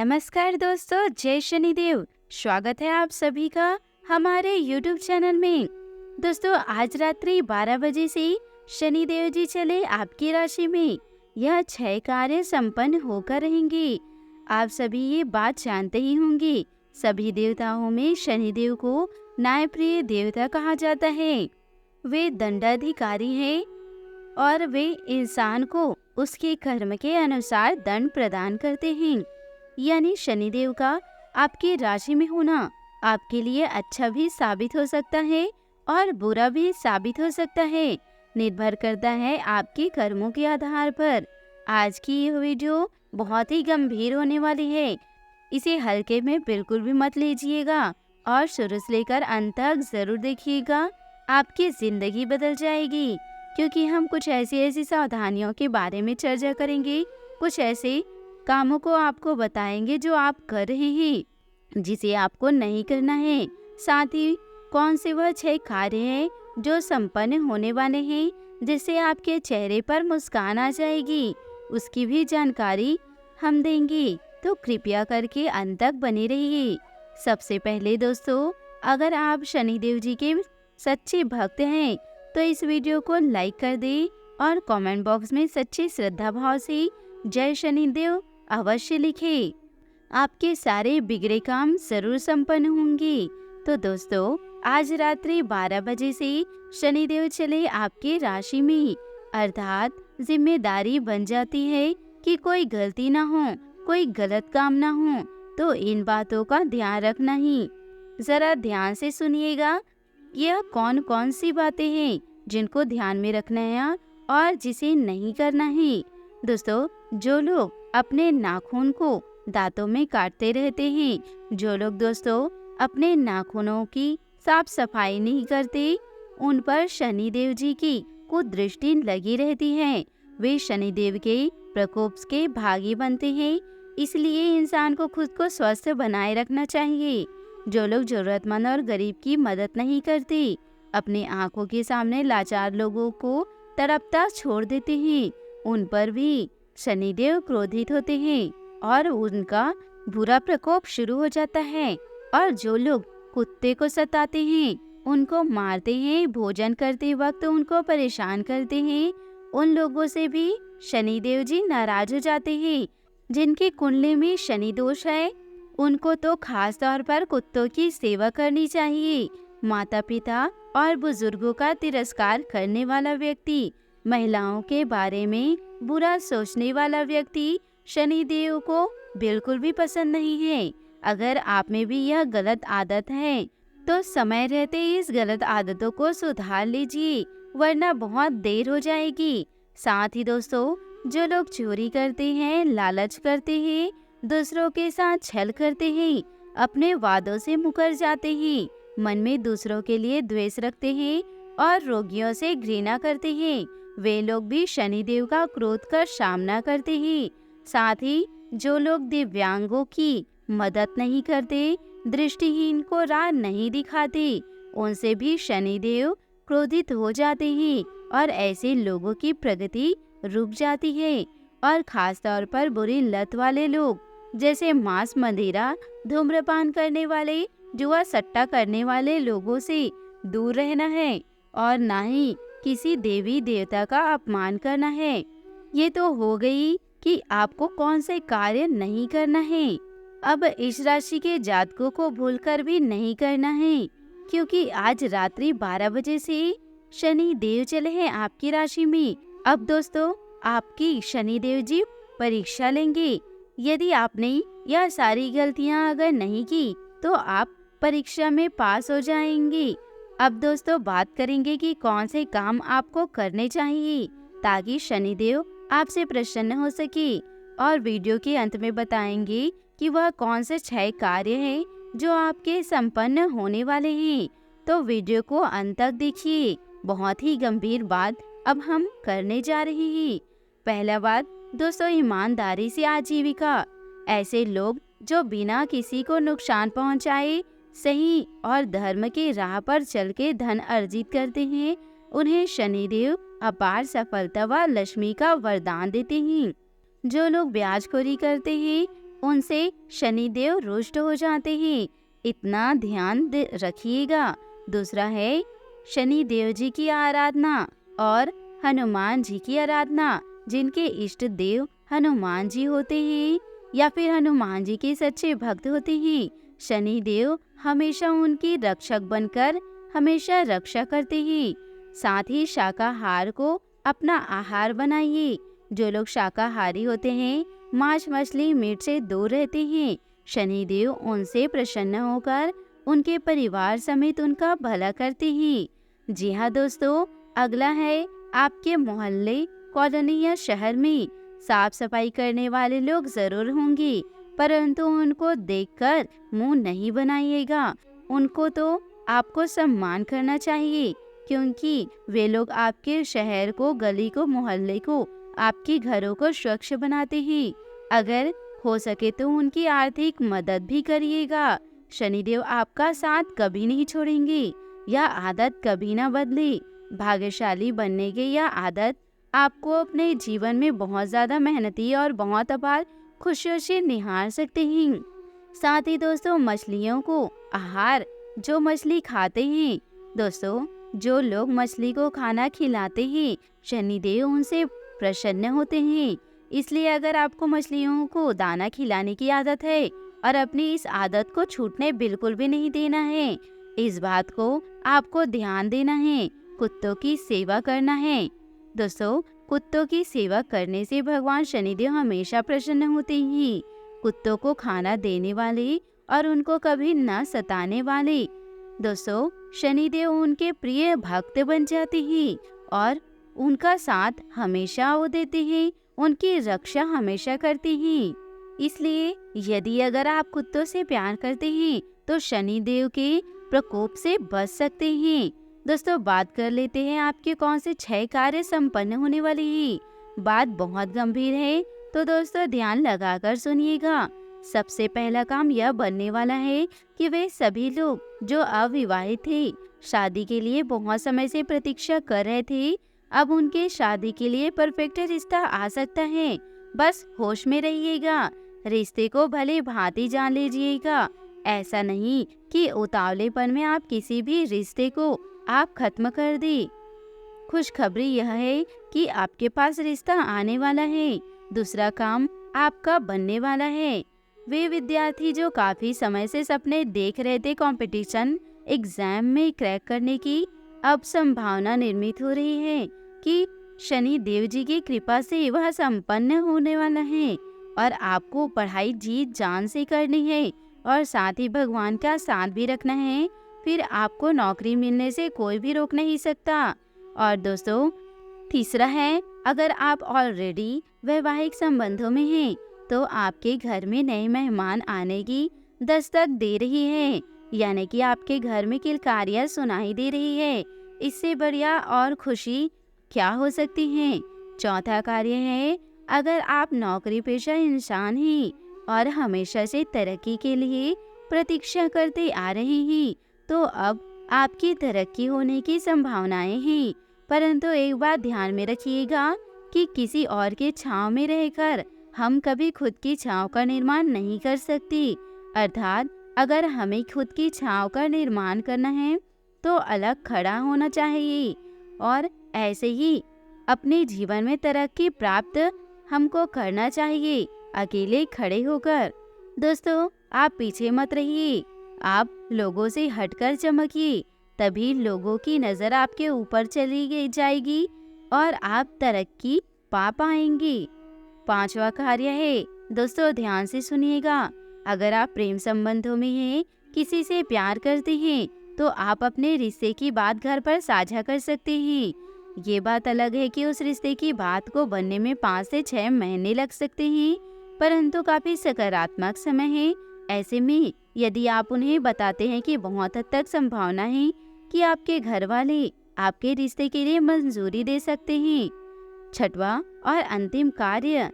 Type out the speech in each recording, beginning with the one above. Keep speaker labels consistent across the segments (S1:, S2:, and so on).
S1: नमस्कार दोस्तों, जय शनिदेव। स्वागत है आप सभी का हमारे YouTube चैनल में। दोस्तों, आज रात्रि 12 बजे से शनिदेव जी चले आपकी राशि में। यह 6 कार्य संपन्न होकर रहेंगे। आप सभी ये बात जानते ही होंगे, सभी देवताओं में शनिदेव को न्यायप्रिय देवता कहा जाता है। वे दंडाधिकारी हैं और वे इंसान को उसके कर्म के अनुसार दंड प्रदान करते हैं। यानी शनिदेव का आपकी राशि में होना आपके लिए अच्छा भी साबित हो सकता है और बुरा भी साबित हो सकता है। निर्भर करता है आपके कर्मों के आधार पर। आज की यह वीडियो बहुत ही गंभीर होने वाली है। इसे हल्के में बिल्कुल भी मत लीजिएगा और शुरू से लेकर अंत तक जरूर देखिएगा। आपकी जिंदगी बदल जाएगी, क्योंकि हम कुछ ऐसी सावधानियों के बारे में चर्चा करेंगे। कुछ ऐसे कामों को आपको बताएंगे जो आप कर रहे हैं, जिसे आपको नहीं करना है। साथ ही कौन से वह 6 कार्य हैं जो संपन्न होने वाले हैं, जिससे आपके चेहरे पर मुस्कान आ जाएगी, उसकी भी जानकारी हम देंगे। तो कृपया करके अंत तक बने रहिए। सबसे पहले दोस्तों, अगर आप शनिदेव जी के सच्चे भक्त हैं तो इस वीडियो को लाइक कर दें और कमेंट बॉक्स में सच्ची श्रद्धा भाव से जय शनिदेव अवश्य लिखें। आपके सारे बिगड़े काम जरूर संपन्न होंगे। तो दोस्तों, आज रात्रि 12 बजे से शनिदेव चले आपके राशि में, अर्थात जिम्मेदारी बन जाती है कि कोई गलती ना हो, कोई गलत काम ना हो। तो इन बातों का ध्यान रखना ही। जरा ध्यान से सुनिएगा, यह कौन कौन सी बातें हैं जिनको ध्यान में रखना है और जिसे नहीं करना है। दोस्तों, जो लोग अपने नाखून को दांतों में काटते रहते हैं, जो लोग दोस्तों अपने नाखूनों की साफ सफाई नहीं करते, उन पर शनिदेव जी की कुदृष्टि लगी रहती है। वे शनिदेव के प्रकोप के भागी बनते हैं। इसलिए इंसान को खुद को स्वस्थ बनाए रखना चाहिए। जो लोग जरूरतमंद और गरीब की मदद नहीं करते, अपने आंखों के सामने लाचार लोगों को तड़पता छोड़ देते हैं, उन पर भी शनिदेव क्रोधित होते हैं और उनका बुरा प्रकोप शुरू हो जाता है। और जो लोग कुत्ते को सताते हैं, उनको मारते हैं, भोजन करते वक्त उनको परेशान करते हैं, उन लोगों से भी शनिदेव जी नाराज हो जाते हैं। जिनकी कुंडली में शनि दोष है, उनको तो खास तौर पर कुत्तों की सेवा करनी चाहिए। माता पिता और बुजुर्गों का तिरस्कार करने वाला व्यक्ति, महिलाओं के बारे में बुरा सोचने वाला व्यक्ति शनिदेव को बिल्कुल भी पसंद नहीं है। अगर आप में भी यह गलत आदत है तो समय रहते इस गलत आदतों को सुधार लीजिए, वरना बहुत देर हो जाएगी। साथ ही दोस्तों, जो लोग चोरी करते हैं, लालच करते हैं, दूसरों के साथ छल करते हैं, अपने वादों से मुकर जाते हैं, मन में दूसरों के लिए द्वेष रखते हैं और रोगियों से घृणा करते हैं, वे लोग भी शनिदेव का क्रोध का सामना करते हैं। साथ ही जो लोग दिव्यांगों की मदद नहीं करते, दृष्टिहीन को राह नहीं दिखाते, उनसे भी शनिदेव क्रोधित हो जाते हैं और ऐसे लोगों की प्रगति रुक जाती है। और खास तौर पर बुरी लत वाले लोग, जैसे मांस, मदिरा, धूम्रपान करने वाले, जुआ सट्टा करने वाले लोगों से दूर रहना है और ना ही किसी देवी देवता का अपमान करना है। ये तो हो गई कि आपको कौन से कार्य नहीं करना है। अब इस राशि के जातकों को भूलकर भी नहीं करना है, क्योंकि आज रात्रि 12 बजे से शनि देव चले हैं आपकी राशि में। अब दोस्तों, आपकी शनिदेव जी परीक्षा लेंगे। यदि आपने यह सारी गलतियां अगर नहीं की तो आप परीक्षा में पास हो जाएंगे। अब दोस्तों, बात करेंगे कि कौन से काम आपको करने चाहिए ताकि शनिदेव आपसे प्रसन्न हो सके, और वीडियो के अंत में बताएंगे कि वह कौन से 6 कार्य हैं जो आपके संपन्न होने वाले हैं। तो वीडियो को अंत तक देखिए। बहुत ही गंभीर बात अब हम करने जा रहे हैं। पहला बात दोस्तों, ईमानदारी से आजीविका। ऐसे लोग जो बिना किसी को नुकसान पहुंचाए सही और धर्म के राह पर चल के धन अर्जित करते हैं, उन्हें शनिदेव अपार सफलता व लक्ष्मी का वरदान देते हैं। जो लोग ब्याजखोरी करते हैं, उनसे शनिदेव रुष्ट हो जाते हैं, इतना ध्यान रखिएगा। दूसरा है शनि देव जी की आराधना और हनुमान जी की आराधना। जिनके इष्ट देव हनुमान जी होते हैं या फिर हनुमान जी के सच्चे भक्त होते हैं, शनि देव हमेशा उनकी रक्षक बनकर हमेशा रक्षा करते हैं। साथ ही शाकाहार को अपना आहार बनाइए। जो लोग शाकाहारी होते हैं, मांस मछली मीट से दूर रहते हैं, शनिदेव उनसे प्रसन्न होकर उनके परिवार समेत उनका भला करते हैं। जी हाँ दोस्तों, अगला है आपके मोहल्ले, कॉलोनी या शहर में साफ सफाई करने वाले लोग जरूर होंगे, परंतु उनको देखकर मुंह नहीं बनाइएगा। उनको तो आपको सम्मान करना चाहिए, क्योंकि वे लोग आपके शहर को, गली को, मोहल्ले को, आपके घरों को स्वच्छ बनाते हैं। अगर हो सके तो उनकी आर्थिक मदद भी करिएगा। शनिदेव आपका साथ कभी नहीं छोड़ेंगे। यह आदत कभी ना बदले। भाग्यशाली बनने की यह आदत आपको अपने जीवन में बहुत ज्यादा मेहनती और बहुत अपार खुशियों से निहार सकते हैं। साथ ही दोस्तों, मछलियों को आहार, जो मछली खाते हैं, दोस्तों जो लोग मछली को खाना खिलाते हैं, शनिदेव उनसे प्रसन्न होते हैं। इसलिए अगर आपको मछलियों को दाना खिलाने की आदत है और अपनी इस आदत को छूटने बिल्कुल भी नहीं देना है, इस बात को आपको ध्यान देना है। कुत्तों की सेवा करना है। दोस्तों, कुत्तों की सेवा करने से भगवान शनिदेव हमेशा प्रसन्न होते हैं। कुत्तों को खाना देने वाले और उनको कभी न सताने वाले, दोस्तों शनिदेव उनके प्रिय भक्त बन जाते हैं और उनका साथ हमेशा वो देते हैं, उनकी रक्षा हमेशा करते हैं। इसलिए यदि अगर आप कुत्तों से प्यार करते हैं तो शनिदेव के प्रकोप से बच सकते हैं। दोस्तों, बात कर लेते हैं आपके कौन से 6 कार्य संपन्न होने वाले हैं। बात बहुत गंभीर है, तो दोस्तों ध्यान लगाकर सुनिएगा। सबसे पहला काम यह बनने वाला है कि वे सभी लोग जो अविवाहित थे, शादी के लिए बहुत समय से प्रतीक्षा कर रहे थे, अब उनके शादी के लिए परफेक्ट रिश्ता आ सकता है। बस होश में रहिएगा। रिश्ते को भले भांति जान लीजिएगा। ऐसा नहीं कि उतावलेपन में आप किसी भी रिश्ते को आप खत्म कर दें। खुशखबरी यह है कि आपके पास रिश्ता आने वाला है। दूसरा काम आपका बनने वाला है। वे विद्यार्थी जो काफी समय से सपने देख रहे थे कंपटीशन एग्जाम में क्रैक करने की, अब संभावना निर्मित हो रही है कि शनि देव जी की कृपा से वह संपन्न होने वाला है और आपको पढ़ाई जीत जान से करनी है और साथ ही भगवान का साथ भी रखना है। फिर आपको नौकरी मिलने से कोई भी रोक नहीं सकता। और दोस्तों, तीसरा है, अगर आप ऑलरेडी वैवाहिक संबंधों में हैं तो आपके घर में नए मेहमान आने की दस्तक दे रही है, यानी कि आपके घर में किलकारियां सुनाई दे रही है। इससे बढ़िया और खुशी क्या हो सकती है। चौथा कार्य है, अगर आप नौकरी पेशा इंसान हैं और हमेशा से तरक्की के लिए प्रतीक्षा करते आ रहे हैं, तो अब आपकी तरक्की होने की संभावनाएं हैं। परंतु एक बात ध्यान में रखिएगा कि किसी और के छांव में रहकर हम कभी खुद की छांव का निर्माण नहीं कर सकते। अर्थात अगर हमें खुद की छांव का निर्माण करना है तो अलग खड़ा होना चाहिए और ऐसे ही अपने जीवन में तरक्की प्राप्त हमको करना चाहिए, अकेले खड़े होकर। दोस्तों, आप पीछे मत रहिए। आप लोगों से हटकर चमकिए, तभी लोगों की नजर आपके ऊपर चली जाएगी और आप तरक्की पा पाएंगे। पांचवा कार्य है, दोस्तों ध्यान से सुनिएगा। अगर आप प्रेम संबंधों में हैं, किसी से प्यार करते हैं, तो आप अपने रिश्ते की बात घर पर साझा कर सकते हैं। ये बात अलग है कि उस रिश्ते की बात को बनने में 5 से 6 महीने लग सकते हैं, परंतु काफी सकारात्मक समय है। ऐसे में यदि आप उन्हें बताते हैं कि बहुत हद तक संभावना है कि आपके घर वाले आपके रिश्ते के लिए मंजूरी दे सकते हैं। छठवां और अंतिम कार्य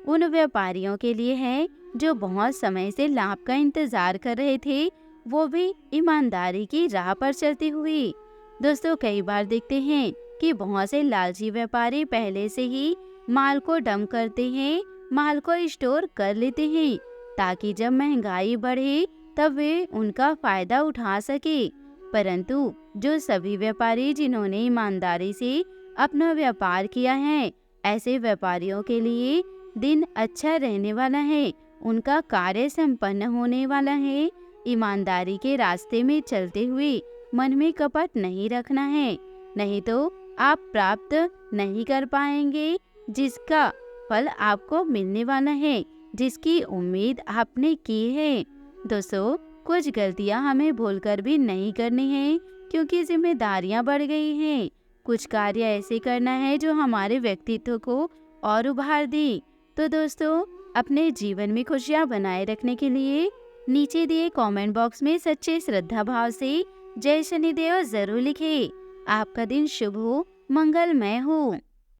S1: उन व्यापारियों के लिए है जो बहुत समय से लाभ का इंतजार कर रहे थे, वो भी ईमानदारी की राह पर चलते हुए। दोस्तों, कई बार देखते हैं कि बहुत से लालची व्यापारी पहले से ही माल को डंप करते हैं, माल को स्टोर कर लेते हैं, ताकि जब महंगाई बढ़े तब वे उनका फायदा उठा सके। परंतु जो सभी व्यापारी जिन्होंने ईमानदारी से अपना व्यापार किया है, ऐसे व्यापारियों के लिए दिन अच्छा रहने वाला है, उनका कार्य संपन्न होने वाला है। ईमानदारी के रास्ते में चलते हुए मन में कपट नहीं रखना है, नहीं तो आप प्राप्त नहीं कर पाएंगे जिसका फल आपको मिलने वाला है, जिसकी उम्मीद आपने की है। दोस्तों, कुछ गलतियां हमें भूलकर भी नहीं करनी है, क्योंकि जिम्मेदारियां बढ़ गई हैं। कुछ कार्य ऐसे करना है जो हमारे व्यक्तित्व को और उभार दे। तो दोस्तों, अपने जीवन में खुशियां बनाए रखने के लिए नीचे दिए कमेंट बॉक्स में सच्चे श्रद्धा भाव से जय शनिदेव जरूर लिखें। आपका दिन शुभ हो, मंगलमय हो।